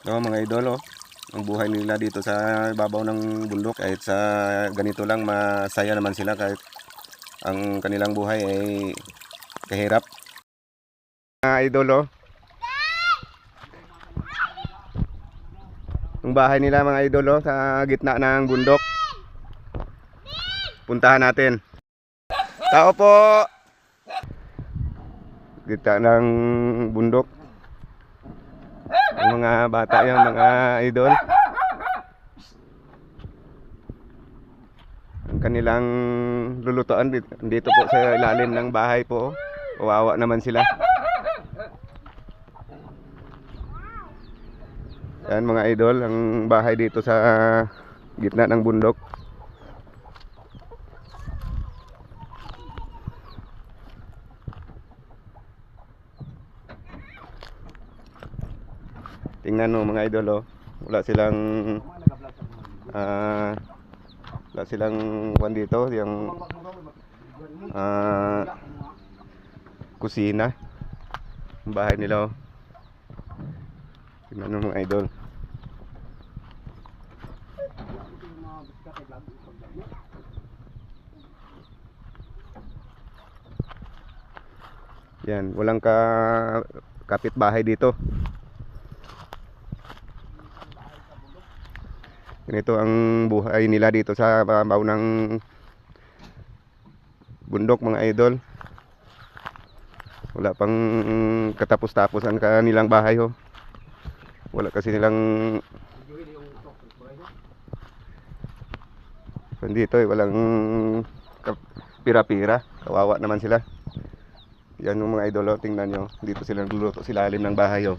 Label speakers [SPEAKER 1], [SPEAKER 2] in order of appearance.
[SPEAKER 1] So mga idol, ang buhay nila dito sa ibabaw ng bundok, kahit sa ganito lang masaya naman sila kahit ang kanilang buhay ay kahirap. Mga idol, ang bahay nila mga idol sa gitna ng bundok. Puntahan natin. Tao po. Gitna ng bundok. Ang mga bata yan mga idol. Ang kanilang lulutuan dito po sa ilalim ng bahay po. Kawawa naman sila. Yan mga idol, ang bahay dito sa gitna ng bundok. Tingnan mo mga idol, wala silang kwan dito, yung kusina. Ang bahay nila. Tingnan mo mga idol. Yan, walang kapitbahay dito. Ganito ang buhay nila dito sa babaw ng bundok mga idol. Wala pang katapos-tapos ang kanilang bahay Wala kasi nilang dito walang pira-pira. Kawawa naman sila. Yan yung mga idol, tingnan nyo. Dito sila nagluluto sila ilalim ng bahay